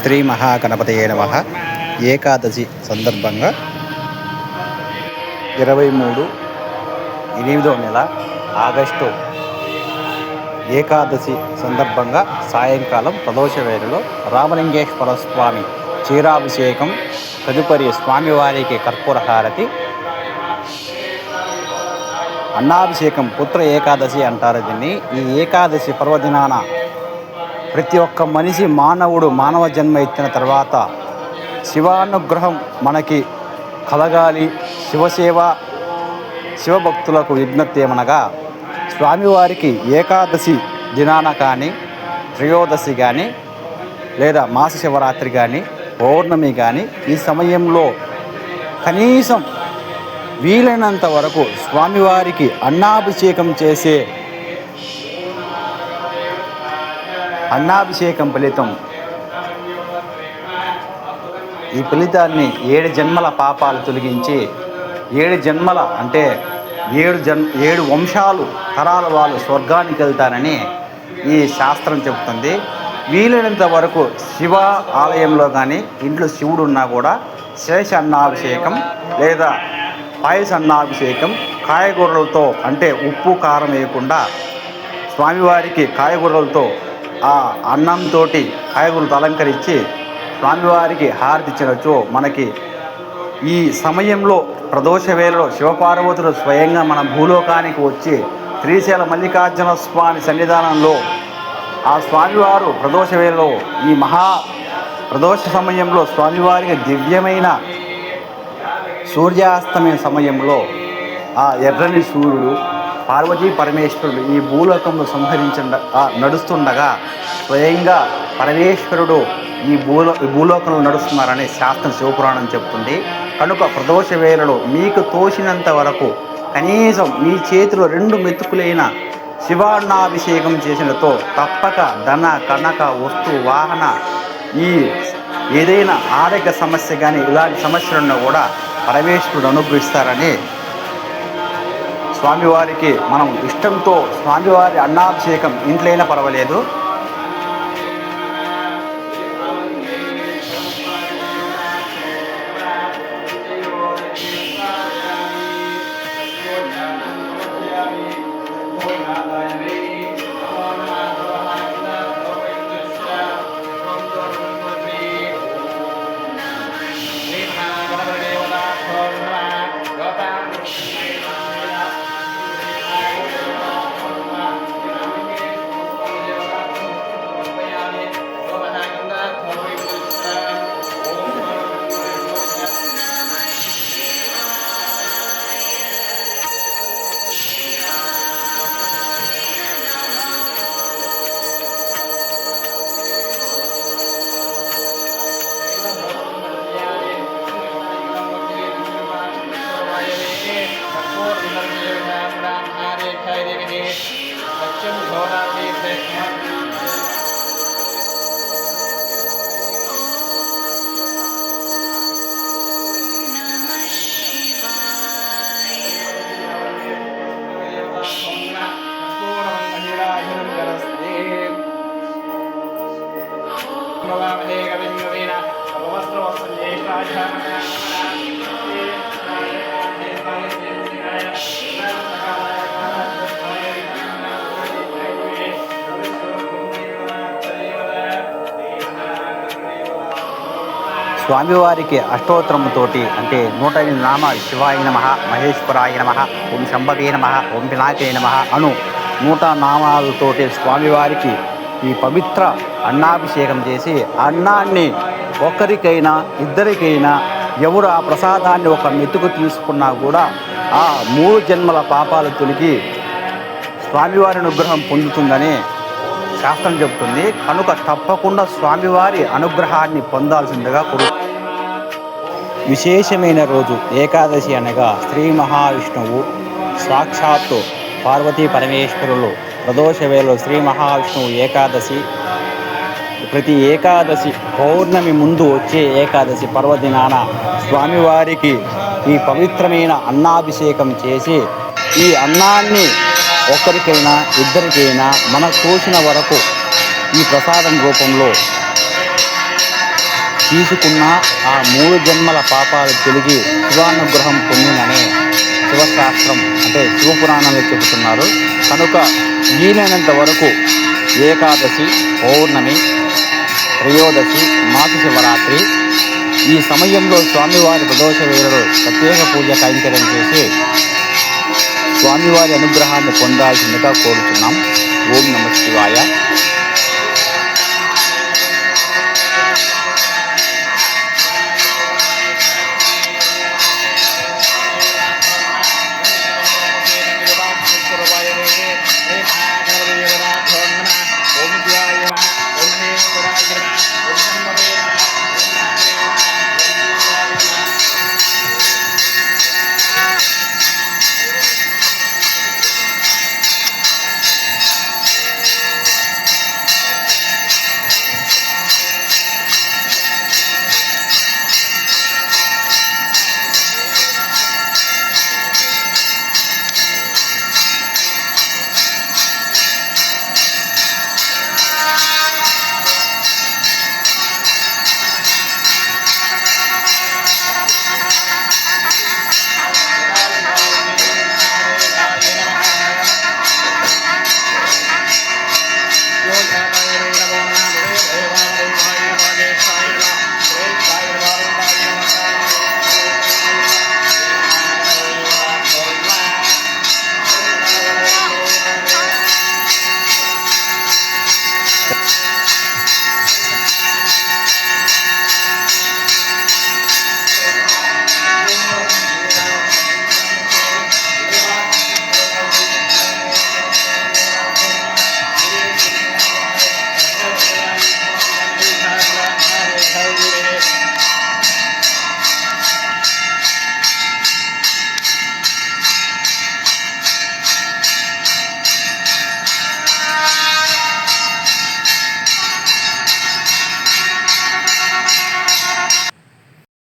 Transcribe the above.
శ్రీ మహాగణపతయే నమః. ఏకాదశి సందర్భంగా 23/8 ఆగస్టు ఏకాదశి సందర్భంగా సాయంకాలం ప్రదోష వేళలో రామలింగేశ్వర స్వామి క్షీరాభిషేకం, తదుపరి స్వామివారికి కర్పూర హారతి, అన్నాభిషేకం, పుత్ర ఏకాదశి అంటారు దీన్ని. ఈ ఏకాదశి పర్వదినాన ప్రతి ఒక్క మనిషి మానవ జన్మ ఎత్తిన తర్వాత శివానుగ్రహం మనకి కలగాలి, శివసేవ, శివభక్తులకు విజ్ఞప్తి ఏమనగా స్వామివారికి ఏకాదశి దినాన కానీ, త్రయోదశి కానీ, లేదా మాస శివరాత్రి కానీ, పౌర్ణమి కానీ ఈ సమయంలో కనీసం వీలైనంత వరకు స్వామివారికి అన్నాభిషేకం చేసే అన్నాభిషేకం ఫలితం, ఈ ఫలితాన్ని 7 జన్మల పాపాలు తొలగించి 7 జన్మల అంటే 7 వంశాలు తరాల వాళ్ళు స్వర్గానికి వెళ్తారని ఈ శాస్త్రం చెబుతుంది. వీలైనంత వరకు శివ ఆలయంలో కానీ ఇంట్లో శివుడు ఉన్నా కూడా శేష అన్నాభిషేకం లేదా పాయస అన్నాభిషేకం కాయగూరలతో, అంటే ఉప్పు కారం వేయకుండా స్వామివారికి కాయగూరలతో ఆ అన్నంతో కాయగూరలతో అలంకరించి స్వామివారికి హారతి ఇచ్చినచో మనకి ఈ సమయంలో ప్రదోష వేళలో శివపార్వతులు స్వయంగా మన భూలోకానికి వచ్చి శ్రీశైల మల్లికార్జున స్వామి సన్నిధానంలో ఆ స్వామివారు ప్రదోష వేళలో ఈ ప్రదోష సమయంలో స్వామివారికి దివ్యమైన సూర్యాస్తమయ సమయంలో ఆ ఎర్రని సూర్యుడు, పార్వతీ పరమేశ్వరుడు ఈ భూలోకంలో నడుస్తుండగా స్వయంగా పరమేశ్వరుడు ఈ భూలోకంలో నడుస్తున్నారని శాస్త్రం శివపురాణం చెప్తుంది. కనుక ప్రదోష వేళలో మీకు తోచినంత వరకు కనీసం మీ చేతిలో 2 మెతుకులైన శివాన్నాభిషేకం చేసినతో తప్పక ధన, కనక, వస్తు, వాహన, ఈ ఏదైనా ఆరోగ్య సమస్య కానీ ఇలాంటి సమస్యలున్నా కూడా పరమేశ్వరుడు అనుగ్రహిస్తారని స్వామివారికి మనం ఇష్టంతో స్వామివారి అన్నాభిషేకం ఇంట్లోనే పర్వాలేదు. స్వామివారికి అష్టోత్తరముతోటి అంటే 108 నామాలు శివాయ నమః, మహేశ్వరాయ నమః, ఓం శంభవే నమః, ఓం పినాకే నమః అను 100 నామాలతోటి స్వామివారికి ఈ పవిత్ర అన్నాభిషేకం చేసి అన్నాన్ని ఒకరికైనా ఇద్దరికైనా ఎవరు ఆ ప్రసాదాన్ని ఒక మెతుకు తీసుకున్నా కూడా ఆ 3 జన్మల పాపాలు తొలగి స్వామివారి అనుగ్రహం పొందుతుందని శాస్త్రం చెబుతుంది. కనుక తప్పకుండా స్వామివారి అనుగ్రహాన్ని పొందాల్సిందిగా విశేషమైన రోజు ఏకాదశి అనగా శ్రీ మహావిష్ణువు సాక్షాత్తు పార్వతీ పరమేశ్వరులు ప్రదోష వేళలో శ్రీ మహావిష్ణువు ఏకాదశి, ప్రతి ఏకాదశి పౌర్ణమి ముందు వచ్చే ఏకాదశి పర్వదినాన స్వామివారికి ఈ పవిత్రమైన అన్నాభిషేకం చేసి ఈ అన్నాన్ని ఒక్కరికైనా ఇద్దరికైనా మనకు తోచిన వరకు ఈ ప్రసాదం రూపంలో తీసుకున్న ఆ 3 జన్మల పాపాలు తొలగి శివానుగ్రహం పొందిననే శివశాస్త్రం అంటే శివపురాణంలో చెబుతున్నారు. కనుక వీలైనంత వరకు ఏకాదశి, పౌర్ణమి, త్రయోదశి, మాఘ శివరాత్రి ఈ సమయంలో స్వామివారి ప్రదోష వేళలో ప్రత్యేక పూజ కైంకర్యం చేసి స్వామివారి అనుగ్రహాన్ని పొందాల్సిందిగా కోరుతున్నాం. ఓం నమః శివాయ.